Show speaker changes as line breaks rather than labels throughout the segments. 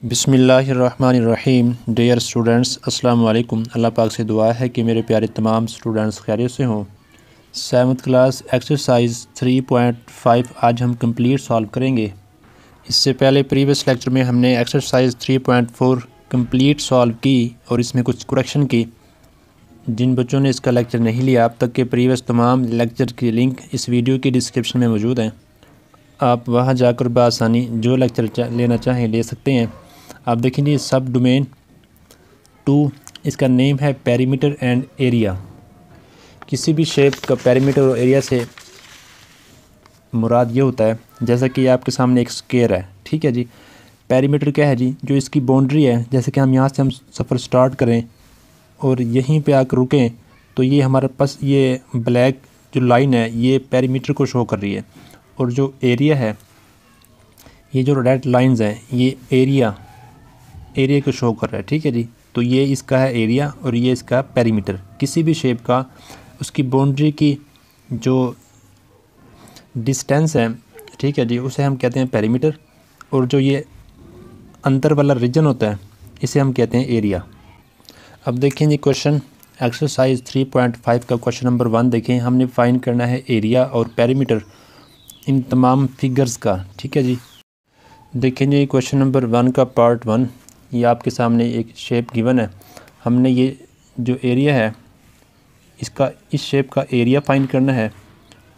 बिस्मिल्लाहिर्रहमानिर्रहीम। Dear students, अस्सलाम वालेकुम। अल्लाह पाक से दुआ है कि मेरे प्यारे तमाम स्टूडेंट्स खैरियत से हों। 7th क्लास एक्सरसाइज 3.5 आज हम कंप्लीट सॉल्व करेंगे। इससे पहले प्रीवियस लेक्चर में हमने एक्सरसाइज 3.4 कंप्लीट सॉल्व की और इसमें कुछ करेक्शन की। जिन बच्चों ने इसका लेक्चर नहीं लिया, अब तक के प्रीवियस तमाम लेक्चर की लिंक इस वीडियो की डिस्क्रिप्शन में मौजूद हैं। आप वहां जाकर बआसानी जो लेक्चर लेना चाहें ले सकते हैं। आप देखेंगे सब डोमेन 2, इसका नेम है पेरीमीटर एंड एरिया। किसी भी शेप का पेरीमीटर और एरिया से मुराद ये होता है, जैसा कि आपके सामने एक स्क्वायर है, ठीक है जी। पेरीमीटर क्या है जी? जो इसकी बाउंड्री है, जैसे कि हम यहाँ से हम सफ़र स्टार्ट करें और यहीं पे आकर रुकें तो ये हमारे पास ये ब्लैक जो लाइन है ये पेरीमीटर को शो कर रही है, और जो एरिया है ये जो रेड लाइंस हैं ये एरिया को शो कर रहा है, ठीक है जी। तो ये इसका है एरिया और ये इसका पेरीमीटर। किसी भी शेप का उसकी बाउंड्री की जो डिस्टेंस है, ठीक है जी, उसे हम कहते हैं पेरीमीटर, और जो ये अंदर वाला रीजन होता है इसे हम कहते हैं एरिया। अब देखें जी क्वेश्चन एक्सरसाइज 3.5 का क्वेश्चन नंबर 1 देखें। हमने फाइंड करना है एरिया और पेरीमीटर इन तमाम फिगर्स का, ठीक है जी। देखें जी क्वेश्चन नंबर 1 का पार्ट 1, ये आपके सामने एक शेप गिवन है। हमने ये जो एरिया है इसका, इस शेप का एरिया फाइंड करना है,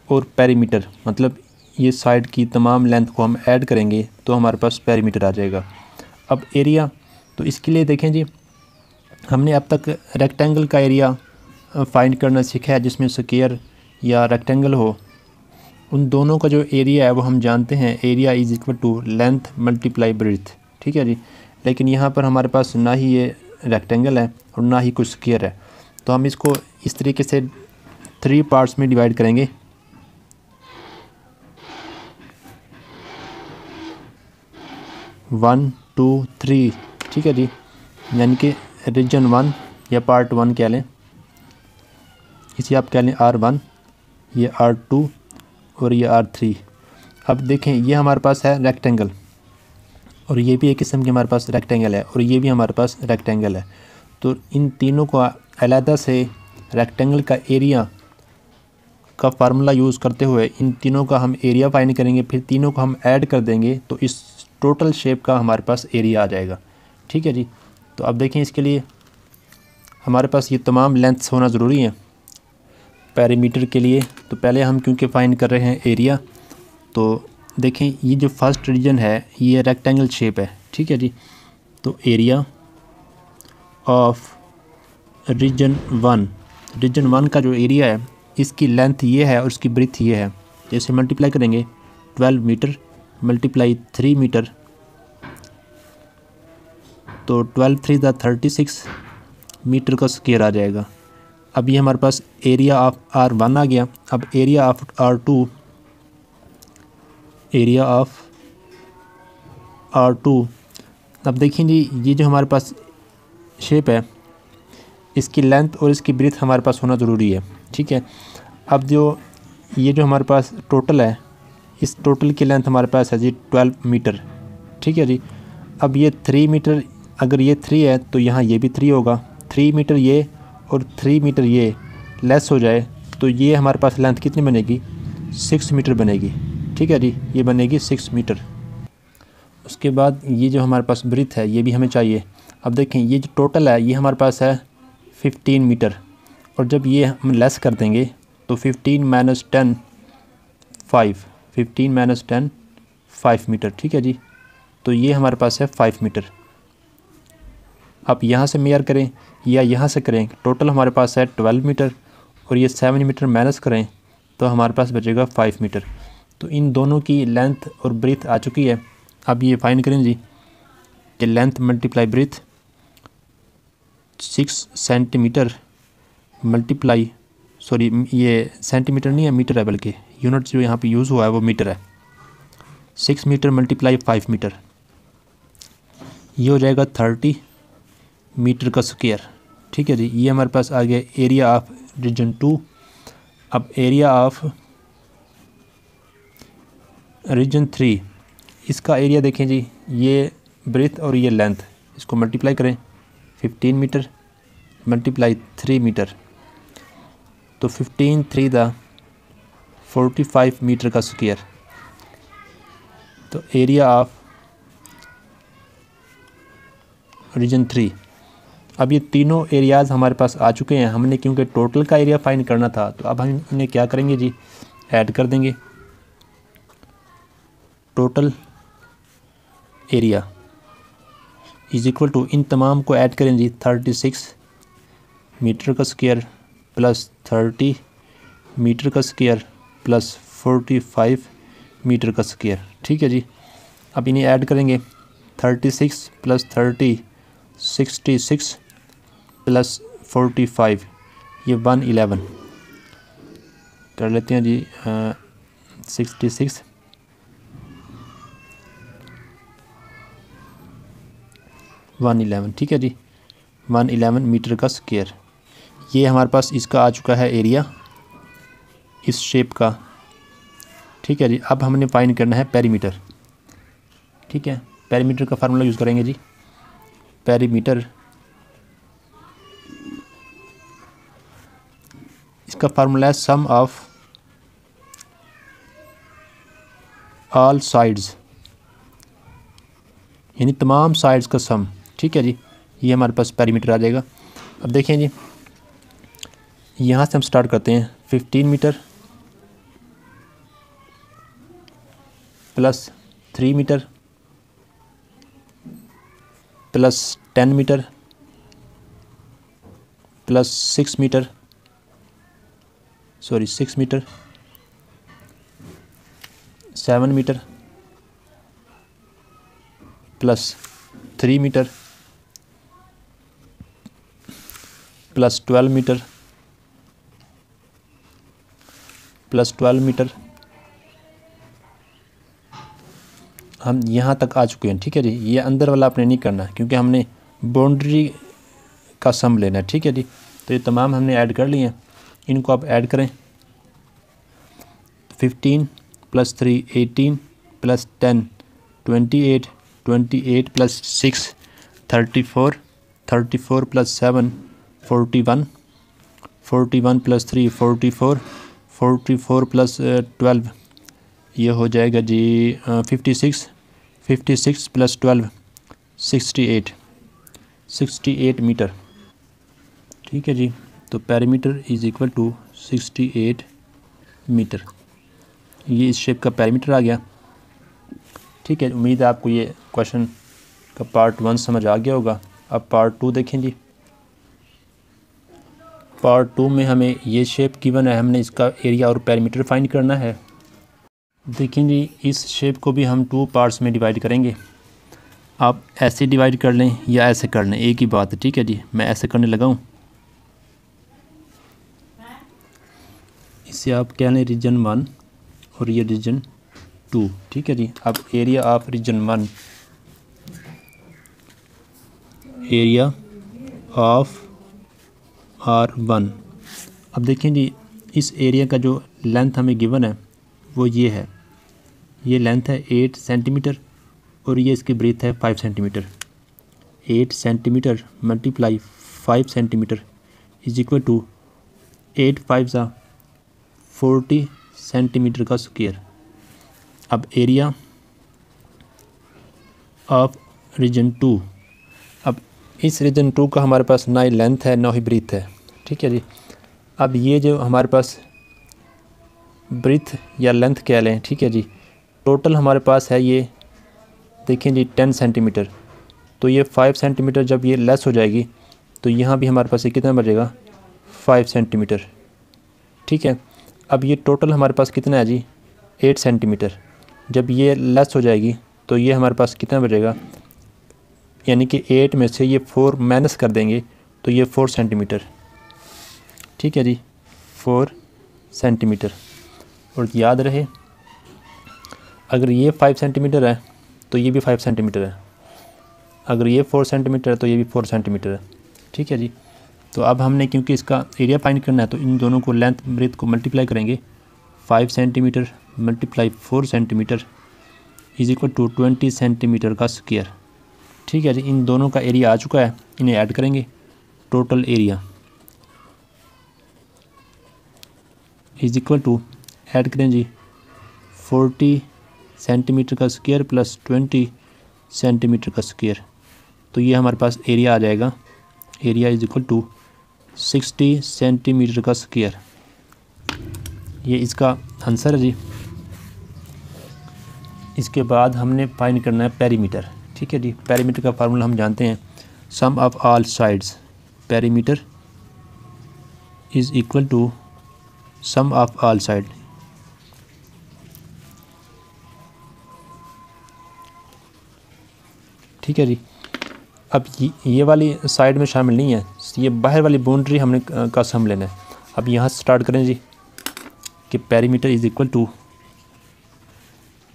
और पेरीमीटर मतलब ये साइड की तमाम लेंथ को हम ऐड करेंगे तो हमारे पास पेरीमीटर आ जाएगा। अब एरिया, तो इसके लिए देखें जी हमने अब तक रेक्टेंगल का एरिया फाइंड करना सीखा है, जिसमें स्क्वायर या रेक्टेंगल हो। उन दोनों का जो एरिया है वो हम जानते हैं, area is equal to length multiply breadth, ठीक है जी। लेकिन यहाँ पर हमारे पास ना ही ये रेक्टेंगल है और ना ही कुछ स्क्वायर है, तो हम इसको इस तरीके से 3 पार्ट्स में डिवाइड करेंगे। वन, 2, 3, ठीक है जी, यानी कि रीजन 1 या पार्ट 1 कह लें, इसे आप कह लें R1, ये R2 और ये R3। अब देखें ये हमारे पास है रेक्टेंगल, और ये भी एक किस्म की हमारे पास रेक्टेंगल है, और ये भी हमारे पास रेक्टेंगल है। तो इन तीनों को अलहदा से रेक्टेंगल का एरिया का फार्मूला यूज़ करते हुए इन तीनों का हम एरिया फाइंड करेंगे, फिर तीनों को हम ऐड कर देंगे तो इस टोटल शेप का हमारे पास एरिया आ जाएगा, ठीक है जी। तो अब देखें इसके लिए हमारे पास ये तमाम लेंथ्स होना ज़रूरी है पेरीमीटर के लिए। तो पहले हम क्योंकि फाइंड कर रहे हैं एरिया, तो देखें ये जो फर्स्ट रीजन है ये रेक्टेंगल शेप है, ठीक है जी। तो एरिया ऑफ रीजन 1 का जो एरिया है इसकी लेंथ ये है और इसकी ब्रीथ ये है। जैसे मल्टीप्लाई करेंगे 12 मीटर मल्टीप्लाई 3 मीटर, तो 12 3 36 मीटर का स्क्वायर आ जाएगा। अब ये हमारे पास एरिया ऑफ R1 आ गया। अब एरिया ऑफ R2, अब देखिए जी ये जो हमारे पास शेप है इसकी लेंथ और इसकी ब्रीथ हमारे पास होना ज़रूरी है, ठीक है। अब ये जो हमारे पास टोटल है, इस टोटल की लेंथ हमारे पास है जी 12 मीटर, ठीक है जी। अब ये 3 मीटर, अगर ये 3 है तो यहाँ ये भी 3 होगा। 3 मीटर ये और 3 मीटर ये लेस हो जाए तो ये हमारे पास लेंथ कितनी बनेगी? 6 मीटर बनेगी, ठीक है जी, ये बनेगी 6 मीटर। उसके बाद ये जो हमारे पास ब्रीथ है ये भी हमें चाहिए। अब देखें ये जो टोटल है ये हमारे पास है 15 मीटर, और जब ये हम लेस कर देंगे तो 15 - 10 5, 15 - 10 5 मीटर, ठीक है जी। तो ये हमारे पास है 5 मीटर। आप यहाँ से मेयर करें या यहाँ से करें, टोटल हमारे पास है 12 मीटर, और ये 7 मीटर माइनस करें तो हमारे पास बचेगा 5 मीटर। तो इन दोनों की लेंथ और ब्रीथ आ चुकी है। अब ये फाइंड करें जी कि length multiply breadth 6 centimetre multiply, sorry ये सेंटीमीटर नहीं है मीटर है, बल्कि यूनिट जो यहाँ पे यूज़ हुआ है वो मीटर है। 6 मीटर मल्टीप्लाई 5 मीटर, ये हो जाएगा 30 मीटर का स्क्वायर, ठीक है जी। ये हमारे पास आ गया एरिया ऑफ रीजन 2। अब एरिया ऑफ रीजन 3, इसका एरिया देखें जी, ये ब्रीथ और ये लेंथ, इसको मल्टीप्लाई करें 15 मीटर मल्टीप्लाई 3 मीटर, तो 15 3 दा 45 मीटर का स्क्वायर। तो एरिया ऑफ रीजन 3। अब ये तीनों एरियाज़ हमारे पास आ चुके हैं। हमने क्योंकि टोटल का एरिया फाइंड करना था, तो अब हम इन्हें क्या करेंगे जी, ऐड कर देंगे। Total area is equal to, इन तमाम को ऐड करें जी, 36 मीटर का स्क्वायर प्लस 30 मीटर का स्क्वायर प्लस 45 मीटर का स्क्वायर। ठीक है जी। अब इन्हें ऐड करेंगे, 36 प्लस 30 66 प्लस 45 ये 111 कर लेते हैं जी। 66 111, ठीक है जी, 111 मीटर का स्क्वायर। ये हमारे पास इसका आ चुका है एरिया इस शेप का। ठीक है जी। अब हमने फाइंड करना है पेरीमीटर। ठीक है, पेरीमीटर का फार्मूला यूज़ करेंगे जी। पेरीमीटर, इसका फार्मूला है सम ऑफ ऑल साइड्स, यानी तमाम साइड्स का सम। ठीक है जी, ये हमारे पास पेरीमीटर आ जाएगा। अब देखें जी, यहाँ से हम स्टार्ट करते हैं 15 metre plus 3 metre plus 10 metre plus 6 metre 6 metre 7 metre plus 3 metre plus 12 metre plus 12 metre. हम यहाँ तक आ चुके हैं। ठीक है जी। ये अंदर वाला आपने नहीं करना क्योंकि हमने बाउंड्री का सम लेना है। ठीक है जी। तो ये तमाम हमने ऐड कर लिए हैं, इनको आप ऐड करें। 15 plus 3 18 plus 10 28 28 plus 6 34 34 plus 7 41 41 plus 3 44 44 plus 12 ये हो जाएगा जी 56 56 प्लस 12 68 मीटर। ठीक है जी। तो perimeter is equal to 68 metre. ये इस शेप का पेरीमीटर आ गया। ठीक है, उम्मीद है आपको ये क्वेश्चन का पार्ट 1 समझ आ गया होगा। अब पार्ट 2 देखें जी। पार्ट 2 में हमें ये शेप गिवन है, हमने इसका एरिया और पेरीमीटर फाइंड करना है। देखें जी, इस शेप को भी हम 2 पार्ट्स में डिवाइड करेंगे। आप ऐसे डिवाइड कर लें या ऐसे कर लें, एक ही बात है। ठीक है जी, मैं ऐसे करने लगा हूँ। इसे आप कह लें रीजन 1 और ये रीजन 2। ठीक है जी। अब area of region 1, area of R1। अब देखें जी, इस एरिया का जो लेंथ हमें गिवन है वो ये है। ये लेंथ है 8 सेंटीमीटर और ये इसकी ब्रीथ है 5 centimetre. 8 centimetre multiply 5 centimetre is equal to 8 5 ज़ा 40 सेंटीमीटर का स्क्वायर। अब एरिया ऑफ रीजन 2। अब इस रीजन 2 का हमारे पास ना ही लेंथ है ना ही ब्रीथ है। ठीक है जी। अब ये जो हमारे पास ब्रीथ या लेंथ कह लें, ठीक है जी, टोटल हमारे पास है ये देखें जी 10 सेंटीमीटर। तो ये 5 सेंटीमीटर जब ये लेस हो जाएगी तो यहाँ भी हमारे पास ये कितना बचेगा 5 सेंटीमीटर। ठीक है। अब ये टोटल हमारे पास कितना है जी 8 सेंटीमीटर। जब ये लेस हो जाएगी तो ये हमारे पास कितना बचेगा, यानी कि 8 में से ये 4 माइनस कर देंगे तो ये 4 सेंटीमीटर। ठीक है जी, 4 सेंटीमीटर। और याद रहे, अगर ये 5 सेंटीमीटर है तो ये भी 5 सेंटीमीटर है, अगर ये 4 सेंटीमीटर है तो ये भी 4 सेंटीमीटर है। ठीक है जी। तो अब हमने क्योंकि इसका एरिया फाइंड करना है तो इन दोनों को लेंथ ब्रेथ को मल्टीप्लाई करेंगे। 5 centimetre multiply 4 centimetre is equal to 20 centimetre का स्क्वायर। ठीक है जी। इन दोनों का एरिया आ चुका है, इन्हें ऐड करेंगे। Total area is equal to, add करें जी, 40 सेंटीमीटर का स्क्वायर प्लस 20 सेंटीमीटर का स्क्वायर। तो ये हमारे पास एरिया आ जाएगा, area is equal to 60 centimetre का स्क्वायर। ये इसका आंसर है जी। इसके बाद हमने फाइंड करना है पेरीमीटर। ठीक है जी। पेरीमीटर का फार्मूला हम जानते हैं, sum of all sides. Perimeter is equal to sum of all side. ठीक है जी। अब ये वाली साइड में शामिल नहीं है, ये बाहर वाली बाउंड्री हमने का सम लेना है। अब यहाँ से स्टार्ट करें जी कि perimeter is equal to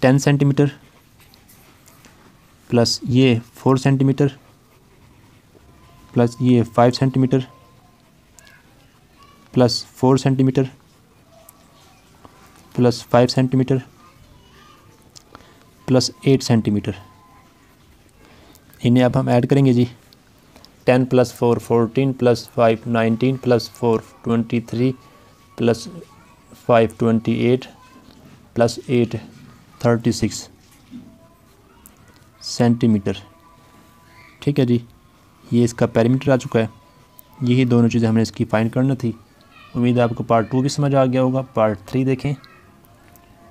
10 centimetre plus ये 4 सेंटीमीटर प्लस ये 5 centimetre plus 4 centimetre plus 5 centimetre plus 8 centimetre. इन्हें अब हम ऐड करेंगे जी। 10 plus 4 14 plus 5 19 plus 4 23 plus 5 28 plus 8 36 centimetre. ठीक है जी। ये इसका पेरीमीटर आ चुका है। यही दोनों चीज़ें हमने इसकी फाइंड करना थी। उम्मीद है आपको पार्ट 2 भी समझ आ गया होगा। पार्ट 3 देखें।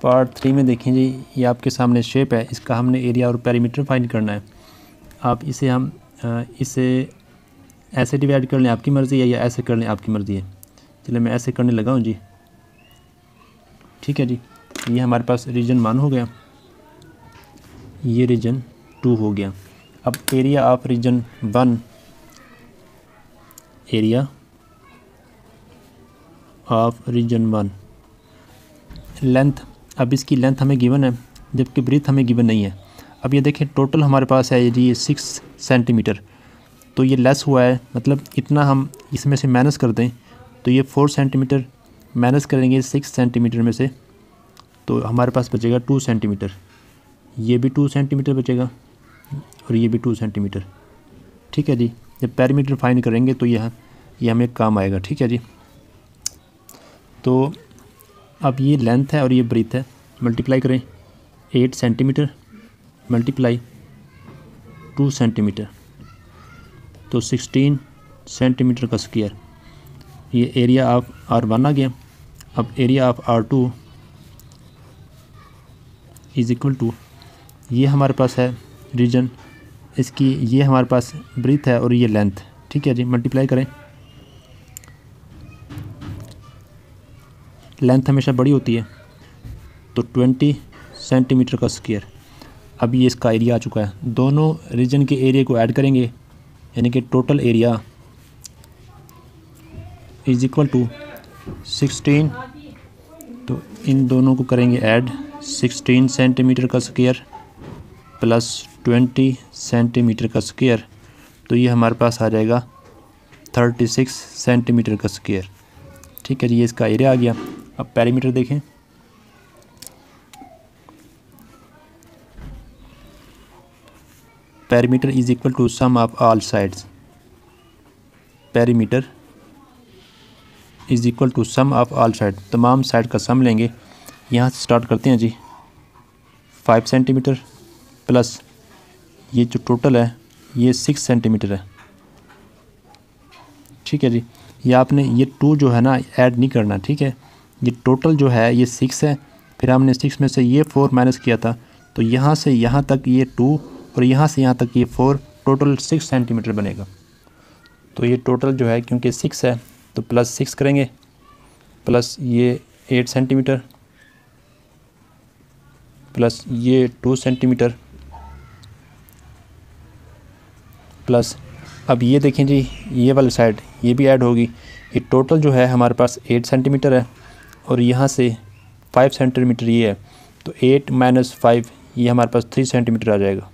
पार्ट 3 में देखें जी, ये आपके सामने शेप है, इसका हमने एरिया और पेरीमीटर फाइंड करना है। आप इसे इसे ऐसे डिवाइड कर लें, आपकी मर्ज़ी है, या ऐसे कर लें, आपकी मर्ज़ी है। चलिए मैं ऐसे करने लगा हूँ जी। ठीक है जी। ये हमारे पास रीजन 1 हो गया, ये रीजन 2 हो गया। अब area of region 1, area of region 1, length. अब इसकी लेंथ हमें गिवन है, जबकि ब्रीथ हमें गिवन नहीं है। अब ये देखें, टोटल हमारे पास है जी 6 सेंटीमीटर, तो ये लेस हुआ है, मतलब इतना हम इसमें से माइनस कर दें तो ये 4 सेंटीमीटर माइनस करेंगे 6 सेंटीमीटर में से, तो हमारे पास बचेगा 2 सेंटीमीटर। ये भी 2 सेंटीमीटर बचेगा और ये भी 2 सेंटीमीटर। ठीक है जी। जब पेरीमीटर फाइंड करेंगे तो ये हमें काम आएगा। ठीक है जी। तो अब ये लेंथ है और ये ब्रीथ है, मल्टीप्लाई करें 8 सेंटीमीटर मल्टीप्लाई 2 सेंटीमीटर, तो 16 सेंटीमीटर का स्क्वायर। ये एरिया ऑफ R1 आ गया। अब area of R2 is equal to, ये हमारे पास है रीजन, इसकी ये हमारे पास ब्रीथ है और ये लेंथ। ठीक है जी। मल्टीप्लाई करें, लेंथ हमेशा बड़ी होती है, तो 20 सेंटीमीटर का स्क्वायर। अब ये इसका एरिया आ चुका है। दोनों रीजन के एरिया को ऐड करेंगे, यानी कि total area is equal to 16, तो इन दोनों को करेंगे ऐड, 16 सेंटीमीटर का स्क्वायर प्लस 20 सेंटीमीटर का स्क्वायर, तो ये हमारे पास आ जाएगा 36 सेंटीमीटर का स्क्वायर। ठीक है जी। ये इसका एरिया आ गया। अब पेरीमीटर देखें, perimeter is equal to sum of all sides. Perimeter is equal to sum of all side, तमाम साइड का सम लेंगे। यहाँ से स्टार्ट करते हैं जी। 5 सेंटीमीटर प्लस ये जो टोटल है ये 6 सेंटीमीटर है। ठीक है जी। ये आपने ये 2 जो है ना ऐड नहीं करना। ठीक है। ये टोटल जो है ये 6 है, फिर हमने 6 में से ये 4 माइनस किया था, तो यहाँ से यहाँ तक ये 2 और यहाँ से यहाँ तक ये 4, टोटल 6 सेंटीमीटर बनेगा। तो ये टोटल जो है, क्योंकि 6 है तो प्लस 6 करेंगे, प्लस ये 8 सेंटीमीटर प्लस ये 2 सेंटीमीटर प्लस, अब ये देखें जी, ये वाली साइड ये भी ऐड होगी। ये टोटल जो है हमारे पास 8 सेंटीमीटर है और यहाँ से 5 सेंटीमीटर ये है, तो 8 माइनस 5 ये हमारे पास 3 सेंटीमीटर आ जाएगा।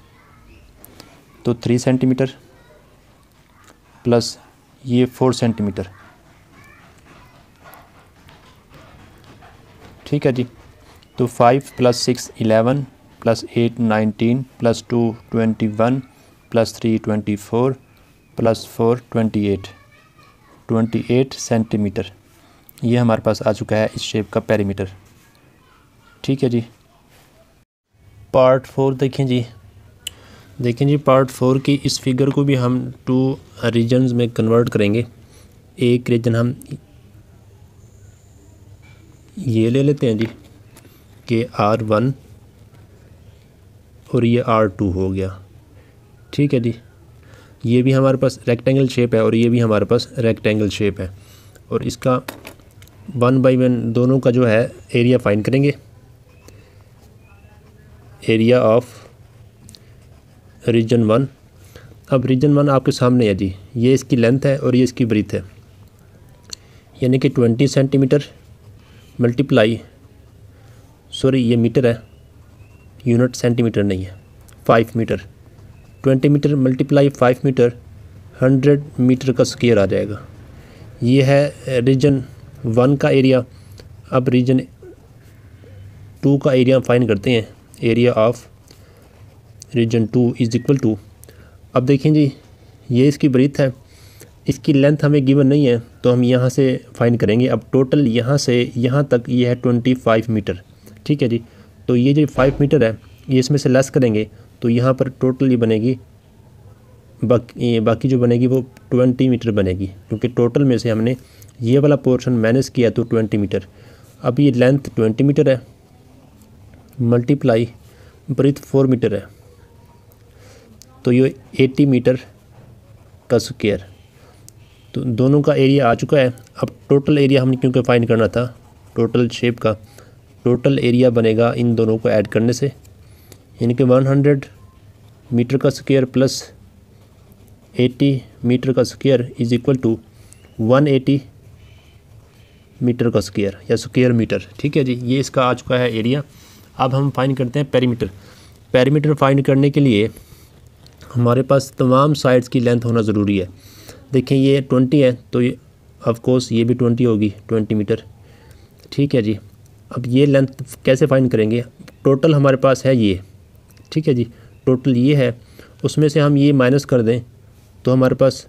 तो 3 सेंटीमीटर प्लस ये 4 सेंटीमीटर। ठीक है जी। तो 5 plus 6 11 plus 8 19 plus 2 21 plus 3 24 plus 4 28 centimetre. ये हमारे पास आ चुका है इस शेप का पेरीमीटर। ठीक है जी। पार्ट 4 देखें जी। पार्ट 4 की इस फिगर को भी हम 2 रीजन्स में कन्वर्ट करेंगे। एक रीजन हम ये ले लेते हैं जी कि R1 और ये R2 हो गया। ठीक है जी। ये भी हमारे पास रेक्टेंगल शेप है और ये भी हमारे पास रेक्टेंगल शेप है, और इसका 1/1 दोनों का जो है एरिया फाइंड करेंगे। Area of region 1। अब रीजन 1 आपके सामने है जी। ये इसकी लेंथ है और ये इसकी ब्रीथ है, यानी कि 20 सेंटीमीटर मल्टीप्लाई, सॉरी ये मीटर है, यूनिट सेंटीमीटर नहीं है, 5 metre. 20 metre multiply 5 metre 100 metre का स्क्वायर आ जाएगा। ये है रीजन 1 का एरिया। अब रीजन 2 का एरिया फाइंड करते हैं। Area of region 2 is equal to, अब देखें जी ये इसकी ब्रीथ है, इसकी लेंथ हमें गिवन नहीं है तो हम यहाँ से फाइंड करेंगे। अब टोटल यहाँ से यहाँ तक ये है 25 मीटर। ठीक है जी। तो ये जो 5 मीटर है ये इसमें से लेस करेंगे तो यहाँ पर टोटल ये बनेगी, बाकी जो बनेगी वो 20 मीटर बनेगी, क्योंकि टोटल में से हमने ये वाला पोर्शन माइनस किया तो 20 मीटर। अब ये लेंथ 20 मीटर है मल्टीप्लाई ब्रीथ 4 मीटर है, तो ये 80 मीटर का स्क्वायर। तो दोनों का एरिया आ चुका है। अब टोटल एरिया हमने क्योंकि फाइंड करना था टोटल शेप का, टोटल एरिया बनेगा इन दोनों को ऐड करने से, यानी कि 100 मीटर का स्क्वायर प्लस 80 मीटर का square is equal to 180 metre का स्क्वायर या स्क्वायर मीटर। ठीक है जी। ये इसका आ चुका है एरिया। अब हम फाइंड करते हैं पेरीमीटर। पेरीमीटर फाइंड करने के लिए हमारे पास तमाम साइड्स की लेंथ होना ज़रूरी है। देखें ये 20 है तो ये ऑफ कोर्स ये भी 20 होगी, 20 मीटर। ठीक है जी। अब ये लेंथ कैसे फाइंड करेंगे? टोटल हमारे पास है ये। ठीक है जी। टोटल ये है, उसमें से हम ये माइनस कर दें तो हमारे पास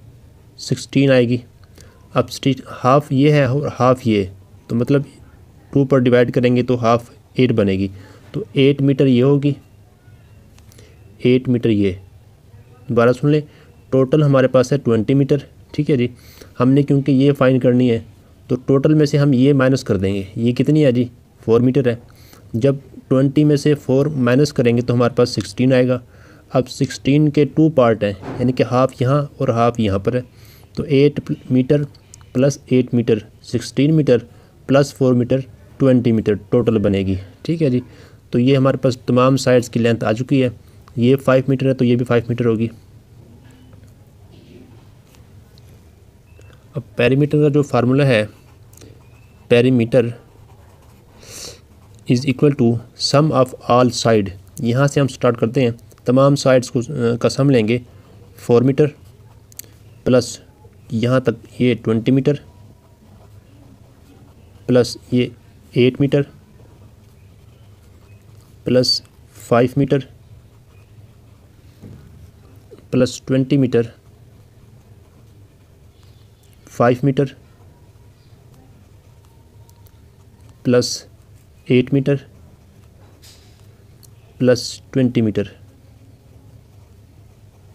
16 आएगी। अब हाफ़ ये है और हाफ़ ये, तो मतलब 2 पर डिवाइड करेंगे तो हाफ़ 8 बनेगी, तो 8 मीटर ये होगी, 8 मीटर ये। दोबारा सुन लें, टोटल हमारे पास है 20 मीटर। ठीक है जी। हमने क्योंकि ये फाइंड करनी है तो टोटल में से हम ये माइनस कर देंगे। ये कितनी है जी? 4 मीटर है। जब 20 में से 4 माइनस करेंगे तो हमारे पास 16 आएगा। अब 16 के 2 पार्ट हैं, यानी कि हाफ़ यहाँ और हाफ़ यहाँ पर है, तो 8 metre plus 8 metre 16 metre plus 4 metre 20 metre total बनेगी। ठीक है जी। तो ये हमारे पास तमाम साइड्स की लेंथ आ चुकी है। ये 5 मीटर है तो ये भी 5 मीटर होगी। अब पेरीमीटर का जो फार्मूला है, perimeter is equal to sum of all side. यहाँ से हम स्टार्ट करते हैं, तमाम साइड्स को का सम लेंगे। 4 मीटर प्लस यहाँ तक ये 20 मीटर प्लस ये 8 metre plus 5 metre plus 20 metre 5 metre plus 8 metre plus 20 metre.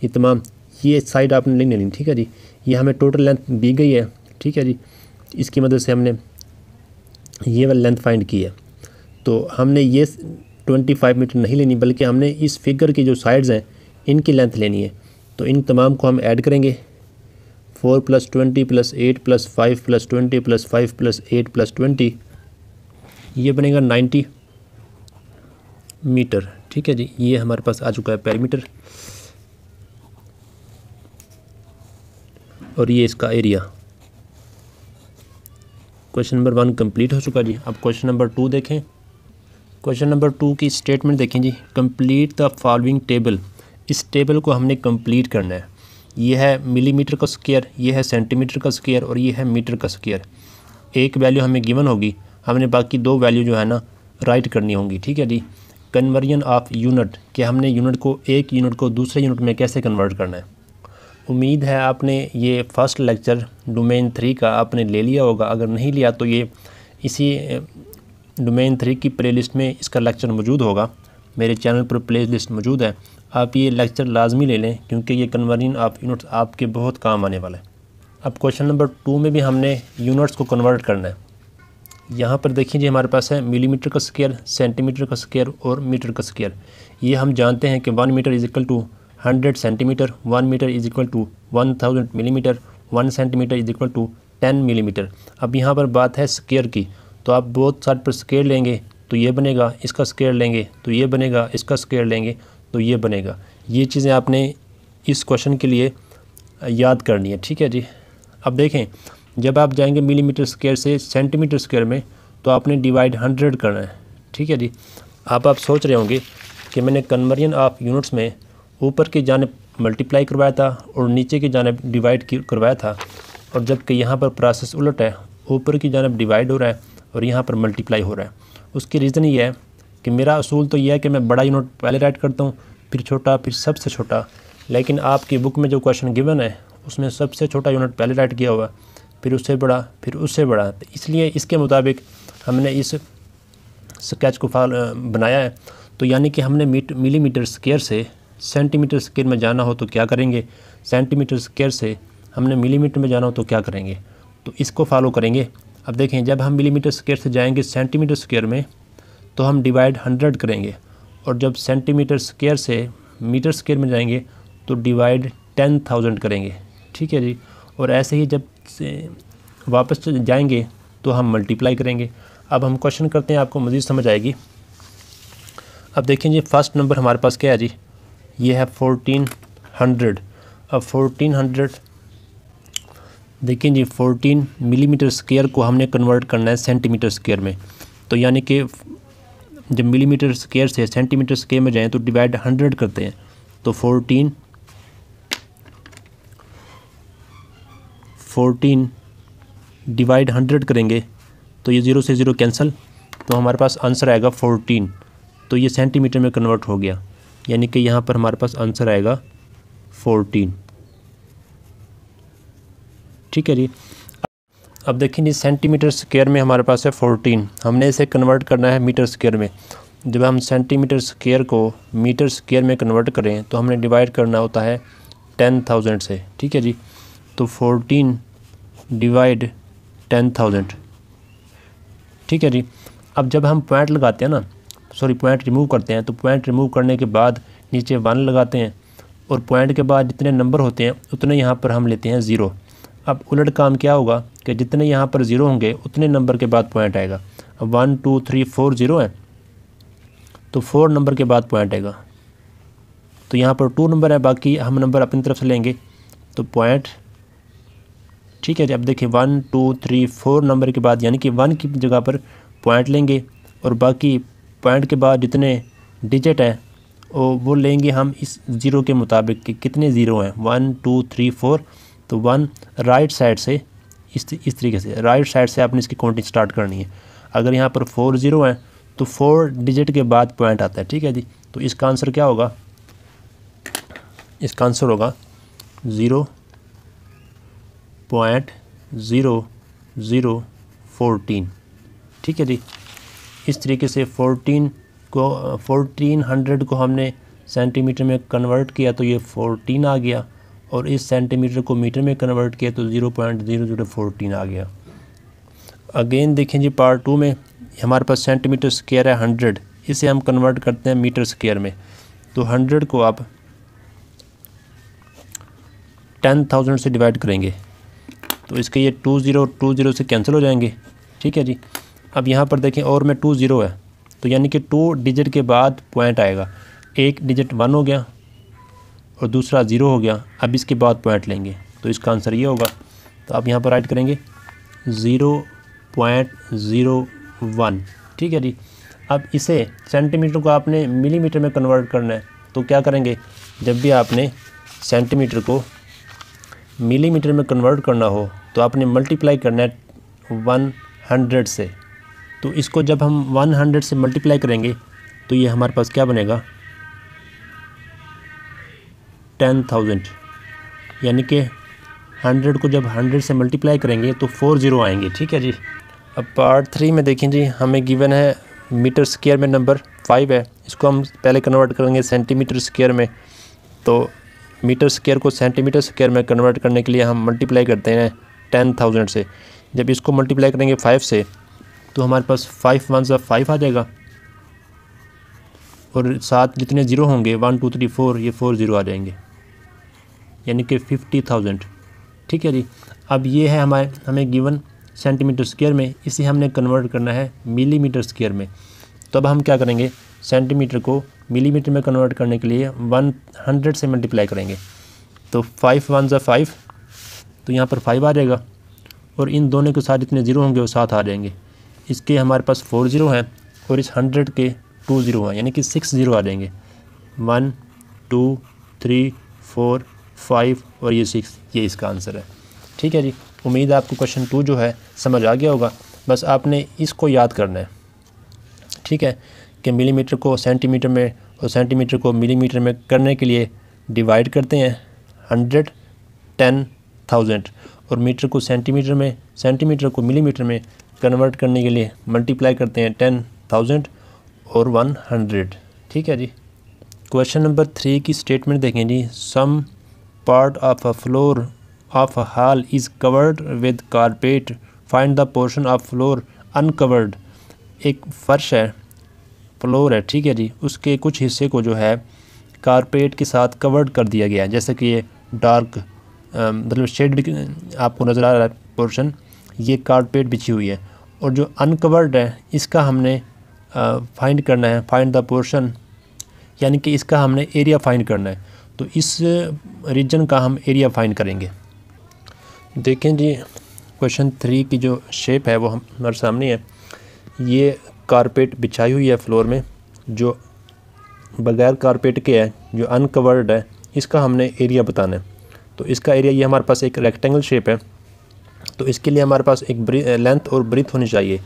ये तमाम ये साइड आपने नहीं लेनी। ठीक है जी। ये हमें टोटल लेंथ दी गई है। ठीक है जी। इसकी मदद से हमने ये वाली लेंथ फाइंड की है। तो हमने ये 25 मीटर नहीं लेनी, बल्कि हमने इस फिगर की जो साइड्स हैं इनकी लेंथ लेनी है। तो इन तमाम को हम ऐड करेंगे। 4 + 20 + 8 + 5 + 20 + 5 + 8 + 20, ये बनेगा 90 मीटर। ठीक है जी। ये हमारे पास आ चुका है पेरीमीटर, और ये इसका एरिया। क्वेश्चन नंबर 1 कंप्लीट हो चुका जी। अब क्वेश्चन नंबर 2 देखें। क्वेश्चन नंबर 2 की स्टेटमेंट देखें जी। Complete the following table. इस टेबल को हमने कंप्लीट करना है। ये है मिलीमीटर का स्क्वायर, ये है सेंटीमीटर का स्क्वायर, और ये है मीटर का स्क्वायर। एक वैल्यू हमें गिवन होगी, हमने बाकी 2 वैल्यू जो है ना राइट करनी होंगी। ठीक है जी। कन्वर्जन ऑफ यूनिट, कि हमने यूनिट को, एक यूनिट को दूसरे यूनिट में कैसे कन्वर्ट करना है। उम्मीद है आपने ये फर्स्ट लेक्चर डोमेन 3 का आपने ले लिया होगा। अगर नहीं लिया तो ये इसी डोमेन 3 की प्लेलिस्ट में इसका लेक्चर मौजूद होगा। मेरे चैनल पर प्लेलिस्ट मौजूद है, आप ये लेक्चर लाजमी ले लें क्योंकि ये कन्वर्जन ऑफ यूनिट्स आपके बहुत काम आने वाला है। अब क्वेश्चन नंबर 2 में भी हमने यूनिट्स को कन्वर्ट करना है। यहाँ पर देखिए जी, हमारे पास है मिलीमीटर का स्क्वायर, सेंटीमीटर का स्क्वायर और मीटर का स्क्वायर। ये हम जानते हैं कि 1 metre is equal to 100 centimetre, 1 metre is equal to 1000 millimetre, 1 centimetre is equal to 10 millimetre. अब यहाँ पर बात है स्क्वायर की, तो आप बोथ साइड पर स्क्वायर लेंगे तो ये बनेगा, इसका स्क्वायर लेंगे तो ये बनेगा, इसका स्क्वायर लेंगे तो ये बनेगा। ये चीज़ें आपने इस क्वेश्चन के लिए याद करनी है, ठीक है जी। अब देखें, जब आप जाएंगे मिलीमीटर स्क्वायर से सेंटीमीटर स्क्वायर में तो आपने डिवाइड 100 करना है, ठीक है जी। आप सोच रहे होंगे कि मैंने कन्वर्जन ऑफ यूनिट्स में ऊपर की जानिब मल्टीप्लाई करवाया था और नीचे की जानिब डिवाइड करवाया था, और जबकि यहाँ पर प्रोसेस उलट है, ऊपर की जानिब डिवाइड हो रहा है और यहाँ पर मल्टीप्लाई हो रहा है। उसकी रीज़न ये है कि मेरा असूल तो यह है कि मैं बड़ा यूनिट पहले राइट करता हूँ, फिर छोटा, फिर सबसे छोटा, लेकिन आपकी बुक में जो क्वेश्चन गिवन है उसमें सबसे छोटा यूनिट पहले राइट किया हुआ, फिर उससे बड़ा, फिर उससे बड़ा। तो इसलिए इसके मुताबिक हमने इस स्केच को बनाया है। तो यानी कि हमने मिलीमीटर स्क्वायर से सेंटीमीटर स्क्वायर में जाना हो तो क्या करेंगे, सेंटीमीटर स्क्वायर से हमने मिलीमीटर में जाना हो तो क्या करेंगे, तो इसको फॉलो करेंगे। अब देखें, जब हम मिलीमीटर स्क्वायर से जाएंगे सेंटीमीटर स्क्वायर में तो हम डिवाइड 100 करेंगे, और जब सेंटीमीटर स्क्वायर से मीटर स्क्वायर में जाएंगे तो डिवाइड 10,000 करेंगे, ठीक है जी। और ऐसे ही जब से वापस जाएंगे तो हम मल्टीप्लाई करेंगे। अब हम क्वेश्चन करते हैं, आपको मज़ीद समझ आएगी। अब देखें जी, फर्स्ट नंबर हमारे पास क्या है जी, ये है 1400। अब 1400 देखिए जी, 14 मिलीमीटर स्क्वायर को हमने कन्वर्ट करना है सेंटीमीटर स्क्वायर में। तो यानी कि जब मिलीमीटर स्क्वायर से सेंटीमीटर स्क्वायर में जाएं तो डिवाइड 100 करते हैं, तो 14 डिवाइड 100 करेंगे तो ये 0 से 0 कैंसिल, तो हमारे पास आंसर आएगा 14। तो ये सेंटीमीटर में कन्वर्ट हो गया, यानी कि यहाँ पर हमारे पास आंसर आएगा 14, ठीक है जी। अब देखें जी, सेंटीमीटर स्क्वायर में हमारे पास है 14, हमने इसे कन्वर्ट करना है मीटर स्क्वायर में। जब हम सेंटीमीटर स्क्वायर को मीटर स्क्वायर में कन्वर्ट करें तो हमने डिवाइड करना होता है 10,000 से, ठीक है जी। तो 14 डिवाइड 10,000, ठीक है जी। अब जब हम पॉइंट लगाते हैं ना, पॉइंट रिमूव करते हैं, तो पॉइंट रिमूव करने के बाद नीचे 1 लगाते हैं, और पॉइंट के बाद जितने नंबर होते हैं उतने यहाँ पर हम लेते हैं 0। अब उलट काम क्या होगा कि जितने यहाँ पर 0 होंगे उतने नंबर के बाद पॉइंट आएगा। अब 1 2 3 4 0 है, तो 4 नंबर के बाद पॉइंट आएगा। तो यहाँ पर 2 नंबर है, बाकी हम नंबर अपनी तरफ से लेंगे तो पॉइंट, ठीक है जी। अब देखिए 1 2 3 4 नंबर के बाद, यानी कि 1 की जगह पर पॉइंट लेंगे, और बाकी पॉइंट के बाद जितने डिजिट हैं वो लेंगे हम इस 0 के मुताबिक कि कितने 0 हैं, 1 2 3 4। तो 1 राइट साइड से इस तरीके से राइट साइड से आपने इसकी काउंटिंग स्टार्ट करनी है। अगर यहाँ पर 4 0 हैं तो 4 डिजिट के बाद पॉइंट आता है, ठीक है जी। तो इसका आंसर क्या होगा, इसका आंसर होगा 0.0014, ठीक है जी। इस तरीके से 1400 को हमने सेंटीमीटर में कन्वर्ट किया तो ये 14 आ गया, और इस सेंटीमीटर को मीटर में कन्वर्ट किया तो 0.0014 आ गया। अगेन देखें जी, पार्ट 2 में हमारे पास सेंटीमीटर स्क्वायर है 100, इसे हम कन्वर्ट करते हैं मीटर स्क्वायर में। तो 100 को आप 10,000 से डिवाइड करेंगे तो इसके ये 20 से कैंसिल हो जाएंगे, ठीक है जी। अब यहाँ पर देखें और में 20 है, तो यानी कि 2 डिजिट के बाद पॉइंट आएगा। एक डिजिट 1 हो गया और दूसरा 0 हो गया, अब इसके बाद पॉइंट लेंगे तो इसका आंसर ये होगा। तो आप यहाँ पर राइट करेंगे 0.01, ठीक है जी। अब इसे सेंटीमीटर को आपने मिलीमीटर में कन्वर्ट करना है, तो क्या करेंगे, जब भी आपने सेंटीमीटर को मिलीमीटर में कन्वर्ट करना हो तो आपने मल्टीप्लाई करना है 100 से। तो इसको जब हम 100 से मल्टीप्लाई करेंगे तो ये हमारे पास क्या बनेगा 10,000, यानी कि 100 को जब 100 से मल्टीप्लाई करेंगे तो 40 आएंगे। ठीक है जी। अब पार्ट 3 में देखें जी, हमें गिवन है मीटर स्क्वायर में नंबर 5 है, इसको हम पहले कन्वर्ट करेंगे सेंटीमीटर स्क्वायर में। तो मीटर स्क्वायर को सेंटीमीटर स्क्वायर में कन्वर्ट करने के लिए हम मल्टीप्लाई करते हैं 10,000 से। जब इसको मल्टीप्लाई करेंगे 5 से तो हमारे पास 5 1 5 आ जाएगा, और साथ जितने ज़ीरो होंगे 1 2 3 4, ये 40 आ जाएंगे, यानी कि 50,000। ठीक है जी। अब ये है हमें गिवन सेंटीमीटर स्क्वायर में, इसे हमने कन्वर्ट करना है मिलीमीटर स्क्वायर में। तो अब हम क्या करेंगे, सेंटीमीटर को मिलीमीटर में कन्वर्ट करने के लिए 100 से मल्टीप्लाई करेंगे। तो 5 1 5, तो यहाँ पर 5 आ जाएगा, और इन दोनों के साथ जितने ज़ीरो होंगे वो साथ आ जाएंगे। इसके हमारे पास 40 हैं और इस 100 के 20 हैं, यानी कि 60 आ जाएंगे। 1 2 3 4 5 और ये 6, ये इसका आंसर है। ठीक है जी। उम्मीद है आपको क्वेश्चन 2 जो है समझ आ गया होगा। बस आपने इसको याद करना है। ठीक है, कि मिलीमीटर को सेंटीमीटर में और सेंटीमीटर को मिलीमीटर में करने के लिए डिवाइड करते हैं 100 10,000, और मीटर को सेंटीमीटर में, सेंटीमीटर को मिलीमीटर में कन्वर्ट करने के लिए मल्टीप्लाई करते हैं 10,000 और 100। ठीक है जी। क्वेश्चन नंबर 3 की स्टेटमेंट देखें जी। Some part of a floor of a hall is covered with carpet, find the portion of floor uncovered. एक फर्श है, फ्लोर है, ठीक है जी, उसके कुछ हिस्से को जो है कारपेट के साथ कवर्ड कर दिया गया है, जैसे कि ये डार्क मतलब शेड आपको नज़र आ रहा है पोर्शन, ये कारपेट बिछी हुई है। और जो अनकवर्ड है इसका हमने फाइंड करना है, फाइंड द पोर्शन, यानी कि इसका हमने एरिया फाइंड करना है। तो इस रीजन का हम एरिया फाइंड करेंगे। देखें जी, क्वेश्चन 3 की जो शेप है वो हमारे सामने है। ये कारपेट बिछाई हुई है फ्लोर में, जो बगैर कारपेट के है, जो अनकवर्ड है, इसका हमने एरिया बताना है। तो इसका एरिया, ये हमारे पास एक रेक्टेंगल शेप है, तो इसके लिए हमारे पास एक लेंथ और ब्रीथ होनी चाहिए।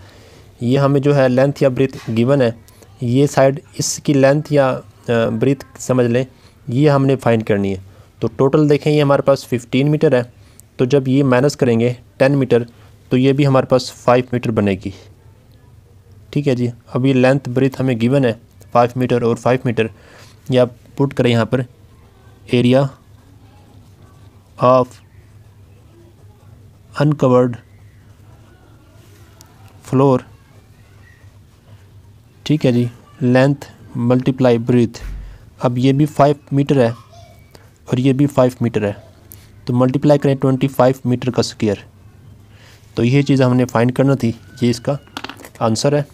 ये हमें जो है लेंथ या ब्रीथ गिवन है, ये साइड इसकी लेंथ या ब्रीथ समझ लें, ये हमने फाइंड करनी है। तो टोटल देखें, ये हमारे पास 15 मीटर है, तो जब ये माइनस करेंगे 10 मीटर तो ये भी हमारे पास 5 मीटर बनेगी। ठीक है जी। अब ये लेंथ ब्रीथ हमें गिवन है 5 मीटर और 5 मीटर, ये आप पुट करें यहाँ पर, एरिया ऑफ अनकवर्ड फ्लोर, ठीक है जी, लेंथ मल्टीप्लाई ब्रीथ। अब ये भी 5 मीटर है और ये भी 5 मीटर है, तो मल्टीप्लाई करें 25 मीटर का स्क्वायर। तो ये चीज़ हमने फाइंड करना थी, ये इसका आंसर है।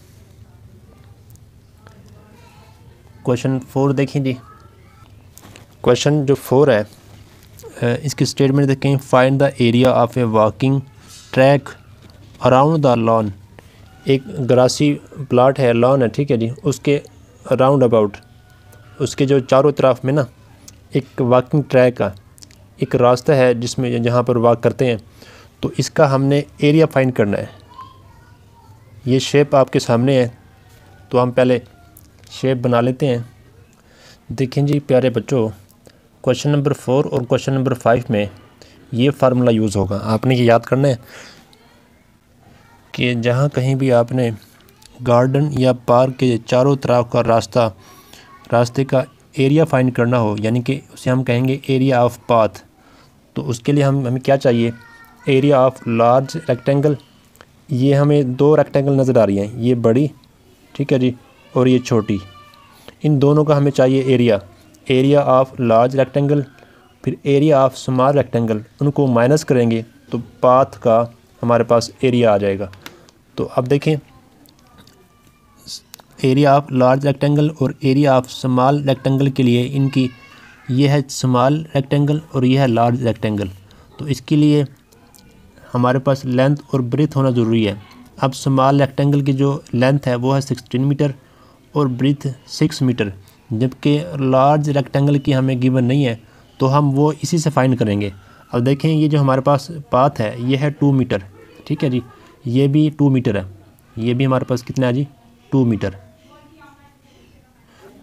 क्वेश्चन 4 देखें जी। क्वेश्चन जो 4 है, इसकी स्टेटमेंट देखें। Find the area of A walking track around the lawn. एक ग्रासी प्लाट है, लॉन है, ठीक है जी, उसके राउंड अबाउट, उसके जो चारों तरफ में ना एक वॉकिंग ट्रैक का एक रास्ता है जिसमें जहाँ पर वॉक करते हैं, तो इसका हमने एरिया फाइंड करना है। ये शेप आपके सामने है, तो हम पहले शेप बना लेते हैं। देखें जी प्यारे बच्चों, क्वेश्चन नंबर 4 और क्वेश्चन नंबर 5 में ये फार्मूला यूज़ होगा। आपने ये याद करना है कि जहाँ कहीं भी आपने गार्डन या पार्क के चारों तरफ का रास्ते का एरिया फाइंड करना हो, यानी कि उसे हम कहेंगे एरिया ऑफ पाथ, तो उसके लिए हमें क्या चाहिए, एरिया ऑफ लार्ज रेक्टेंगल। ये हमें 2 रेक्टेंगल नज़र आ रही हैं, ये बड़ी, ठीक है जी, और ये छोटी, इन दोनों का हमें चाहिए एरिया ऑफ लार्ज रेक्टेंगल, फिर एरिया ऑफ स्मॉल रेक्टेंगल, उनको माइनस करेंगे तो पाथ का हमारे पास एरिया आ जाएगा। तो अब देखें, एरिया ऑफ लार्ज रेक्टेंगल और एरिया ऑफ स्मॉल रेक्टेंगल के लिए इनकी, ये है स्मॉल रेक्टेंगल और ये है लार्ज रेक्टेंगल, तो इसके लिए हमारे पास लेंथ और ब्रीथ होना ज़रूरी है। अब स्मॉल रेक्टेंगल की जो लेंथ है वो है 16 मीटर और ब्रीथ 6 मीटर, जबकि लार्ज रेक्टेंगल की हमें गिवन नहीं है, तो हम वो इसी से फाइंड करेंगे। अब देखें, ये जो हमारे पास पाथ है ये है 2 मीटर, ठीक है जी, ये भी 2 मीटर है, ये भी हमारे पास कितना है जी 2 मीटर।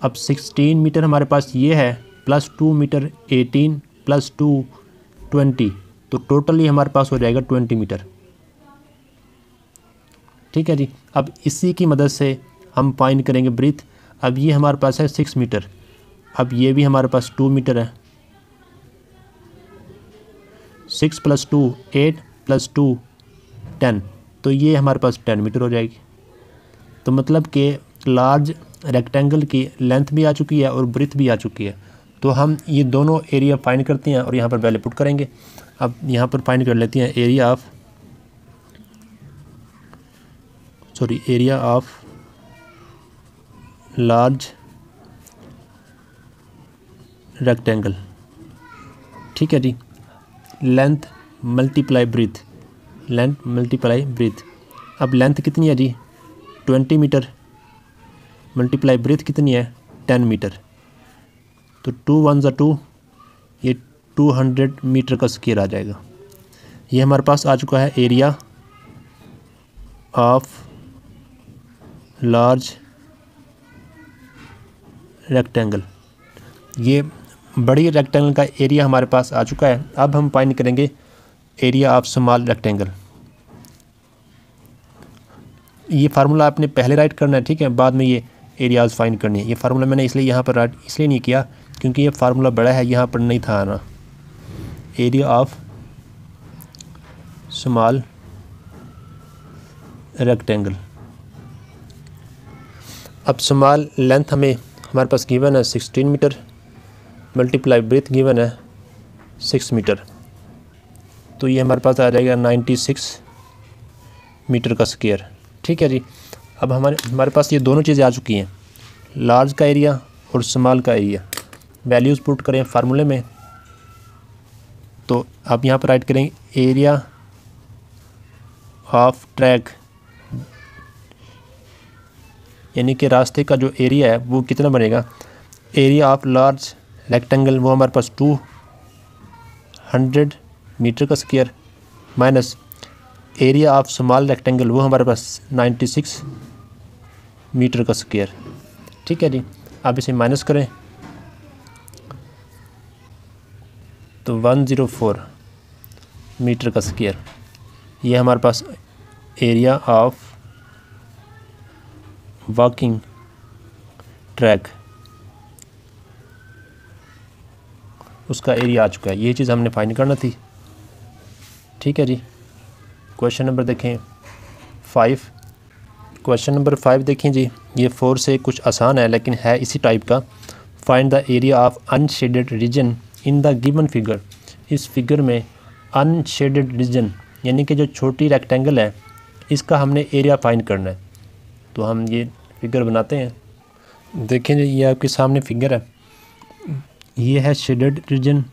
अब 16 मीटर हमारे पास ये है, प्लस 2 मीटर 18 प्लस 2 20, तो टोटली हमारे पास हो जाएगा 20 मीटर। ठीक है जी। अब इसी की मदद से हम फाइंड करेंगे ब्रीथ। अब ये हमारे पास है 6 मीटर, अब ये भी हमारे पास 2 मीटर है, 6 प्लस 2 8 प्लस 2 10, तो ये हमारे पास 10 मीटर हो जाएगी। तो मतलब कि लार्ज रेक्टेंगल की लेंथ भी आ चुकी है और ब्रीथ भी आ चुकी है। तो हम ये दोनों एरिया फाइंड करते हैं और यहाँ पर वैल्यू पुट करेंगे। अब यहाँ पर फाइंड कर लेते हैं एरिया ऑफ लार्ज रेक्टेंगल। ठीक है जी। लेंथ मल्टीप्लाई ब्रीथ, अब लेंथ कितनी है जी 20 मीटर, मल्टीप्लाई ब्रीथ कितनी है 10 मीटर, तो 2 1 2, ये 200 मीटर का स्क्वायर आ जाएगा। ये हमारे पास आ चुका है एरिया ऑफ लार्ज रेक्टेंगल। ये बड़ी रेक्टेंगल का एरिया हमारे पास आ चुका है। अब हम फाइंड करेंगे एरिया ऑफ स्मॉल रेक्टेंगल। ये फार्मूला आपने पहले राइट करना है, ठीक है, बाद में ये एरियाज फाइंड करनी है। ये फार्मूला मैंने इसलिए यहाँ पर राइट इसलिए नहीं किया क्योंकि ये फार्मूला बड़ा है, यहाँ पर नहीं था आना। Area of small rectangle. अब स्मॉल लेंथ हमारे पास गिवन है 16 मीटर, मल्टीप्लाई ब्रीथ गिवन है 6 मीटर, तो ये हमारे पास आ जाएगा 96 मीटर का स्क्वायर। ठीक है जी। अब हमारे पास ये दोनों चीज़ें आ चुकी हैं, लार्ज का एरिया और स्मॉल का एरिया। वैल्यूज़ पुट करें फार्मूले में, तो आप यहाँ पर राइट करेंगे एरिया ऑफ ट्रैक, यानी कि रास्ते का जो एरिया है वो कितना बनेगा, एरिया ऑफ लार्ज रेक्टेंगल वो हमारे पास 200 मीटर का square, minus area of small rectangle वो हमारे पास 96 मीटर का स्क्वायर। ठीक है जी। आप इसे माइनस करें तो 104 मीटर का स्क्वायर। ये हमारे पास एरिया ऑफ वॉकिंग ट्रैक उसका एरिया आ चुका है। ये चीज़ हमने फाइंड करना थी। ठीक है जी। क्वेश्चन नंबर देखें 5। क्वेश्चन नंबर 5 देखें जी, ये 4 से कुछ आसान है लेकिन है इसी टाइप का। Find the area of unshaded region in the given figure. इस फिगर में अनशेडेड रीजन यानी कि जो छोटी रेक्टेंगल है इसका हमने एरिया फाइंड करना है। तो हम ये फिगर बनाते हैं। देखें जी, ये आपके सामने फिगर है, ये है शेडेड रीजन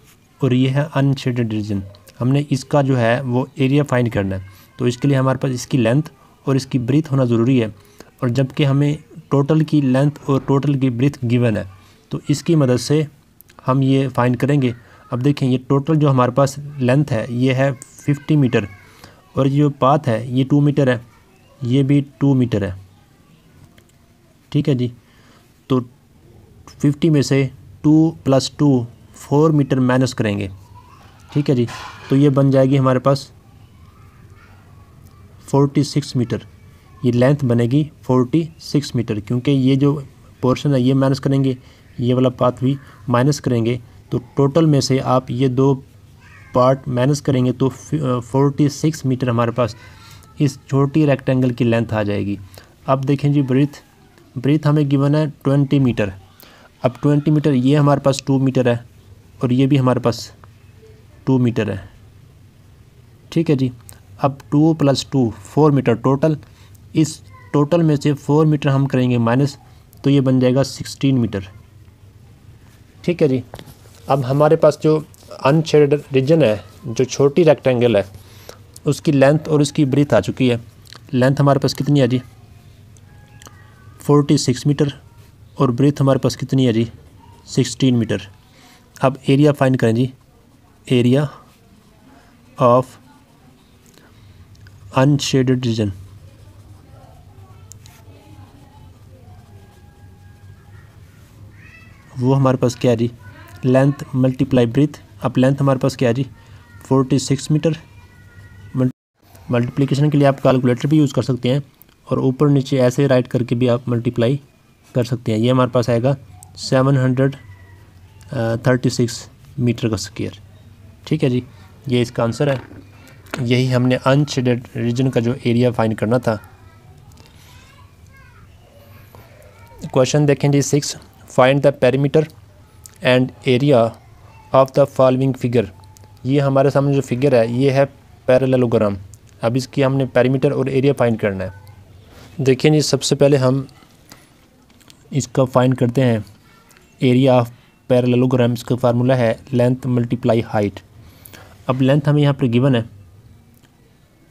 और ये है अनशेडेड रीजन। हमने इसका जो है वो एरिया फाइंड करना है। तो इसके लिए हमारे पास इसकी लेंथ और इसकी ब्रीथ होना ज़रूरी है, और जबकि हमें टोटल की लेंथ और टोटल की ब्रीथ गिवन है तो इसकी मदद से हम ये फाइंड करेंगे। अब देखें, ये टोटल जो हमारे पास लेंथ है ये है 50 मीटर, और ये जो पाथ है ये 2 मीटर है, ये भी 2 मीटर है। ठीक है जी। तो 50 में से 2 + 2 4 मीटर माइनस करेंगे। ठीक है जी। तो ये बन जाएगी हमारे पास 46 मीटर। ये लेंथ बनेगी 46 मीटर, क्योंकि ये जो पोर्शन है ये माइनस करेंगे, ये वाला पाथ भी माइनस करेंगे, तो टोटल में से आप ये दो पार्ट माइनस करेंगे तो 46 मीटर हमारे पास इस छोटी रेक्टेंगल की लेंथ आ जाएगी। अब देखें जी, ब्रीथ हमें गिवन है 20 मीटर। अब 20 मीटर ये हमारे पास 2 मीटर है और ये भी हमारे पास 2 मीटर है। ठीक है जी। अब 2 + 2 4 मीटर टोटल। इस टोटल में से 4 मीटर हम करेंगे माइनस, तो ये बन जाएगा 16 मीटर। ठीक है जी। अब हमारे पास जो अनशेडेड रीजन है, जो छोटी रेक्टेंगल है, उसकी लेंथ और उसकी ब्रीथ आ चुकी है। लेंथ हमारे पास कितनी है जी 46 मीटर, और ब्रीथ हमारे पास कितनी है जी 16 मीटर। अब एरिया फाइंड करें जी, एरिया ऑफ अनशेडेड रीजन। वो हमारे पास क्या है जी, लेंथ मल्टीप्लाई ब्रीथ। अब लेंथ हमारे पास क्या है जी, 46 मीटर। मल्टीप्लिकेशन के लिए आप कैलकुलेटर भी यूज़ कर सकते हैं और ऊपर नीचे ऐसे राइट करके भी आप मल्टीप्लाई कर सकते हैं। ये हमारे पास आएगा 736 मीटर का स्क्वायर। ठीक है जी, ये इसका आंसर है। यही हमने अनशेडेड रीजन का जो एरिया फाइंड करना था। क्वेश्चन देखें जी 6, find the perimeter and area of the following figure. ये हमारे सामने जो फिगर है ये है पैरेललोग्राम। अब इसकी हमने पेरीमीटर और एरिया फाइंड करना है। देखिए जी, सबसे पहले हम इसका फाइंड करते हैं एरिया ऑफ पैरेललोग्राम। इसका फार्मूला है लेंथ मल्टीप्लाई हाइट। अब लेंथ हमें यहाँ पर गिवन है,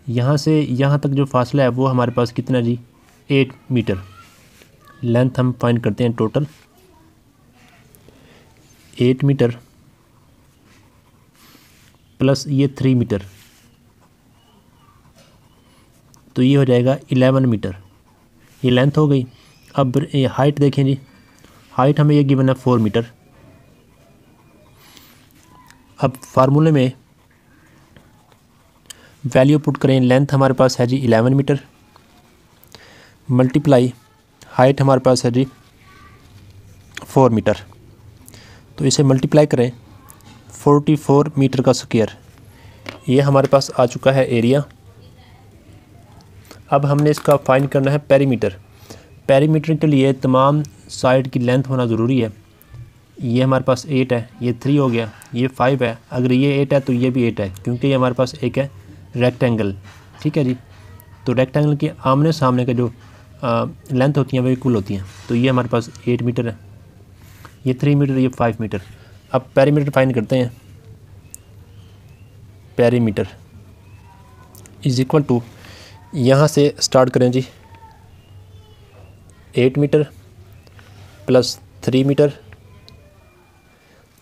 यहाँ से यहाँ तक जो फासला है वो हमारे पास कितना जी, 8 मीटर। लेंथ हम फाइंड करते हैं टोटल 8 मीटर प्लस ये 3 मीटर, तो ये हो जाएगा 11 मीटर। ये लेंथ हो गई। अब ये हाइट देखें जी, हाइट हमें ये गिवन है 4 मीटर। अब फार्मूले में वैल्यू पुट करें, लेंथ हमारे पास है जी 11 मीटर मल्टीप्लाई हाइट हमारे पास है जी 4 मीटर। तो इसे मल्टीप्लाई करें 44 मीटर का स्क्वायर। ये हमारे पास आ चुका है एरिया। अब हमने इसका फाइंड करना है पेरीमीटर। पेरीमीटर के लिए तमाम साइड की लेंथ होना ज़रूरी है। ये हमारे पास 8 है, ये 3 हो गया, ये 5 है। अगर ये 8 है तो ये भी 8 है, क्योंकि ये हमारे पास एक है रेक्टेंगल। ठीक है जी, तो रेक्टेंगल के आमने सामने का जो लेंथ होती हैं वो इक्वल होती हैं। तो ये हमारे पास 8 मीटर है, ये 3 मीटर, ये 5 मीटर। अब पेरीमीटर फाइंड करते हैं। पेरीमीटर इज इक्वल टू, यहाँ से स्टार्ट करें जी, 8 मीटर प्लस 3 मीटर।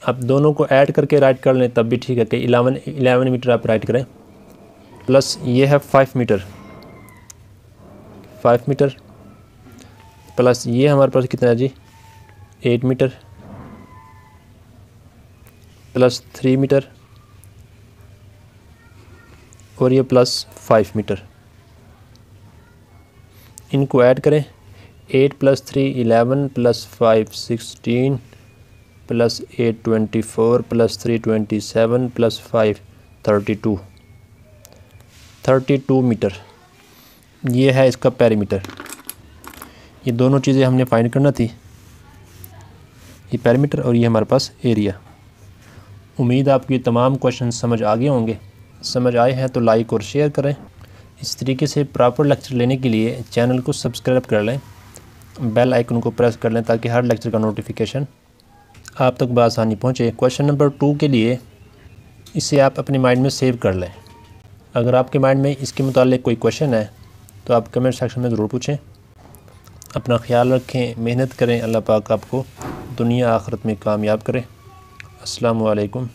अब दोनों को ऐड करके राइट कर लें तब भी ठीक है कि 11 मीटर आप राइट करें, प्लस ये है 5 मीटर प्लस ये हमारे पास कितना है जी, 8 मीटर प्लस 3 मीटर और ये प्लस 5 मीटर। इनको ऐड करें, 8 plus 3 11 plus 5 16 plus 8 24 plus 3 27 plus 5 32 metre. ये है इसका पेरीमीटर। ये दोनों चीज़ें हमने फाइंड करना थी, ये पेरीमीटर और ये हमारे पास एरिया। उम्मीद आपको ये तमाम क्वेश्चन समझ आ गए होंगे। समझ आए हैं तो लाइक और शेयर करें। इस तरीके से प्रॉपर लेक्चर लेने के लिए चैनल को सब्सक्राइब कर लें, बेल आइकन को प्रेस कर लें ताकि हर लेक्चर का नोटिफिकेशन आप तक बआसानी पहुँचे। क्वेश्चन नंबर 2 के लिए इसे आप अपने माइंड में सेव कर लें। अगर आपके माइंड में इसके मुतालिक कोई क्वेश्चन है तो आप कमेंट सेक्शन में ज़रूर पूछें। अपना ख्याल रखें, मेहनत करें। अल्लाह पाक आपको दुनिया आखिरत में कामयाब करें। अस्सलामु अलैकुम।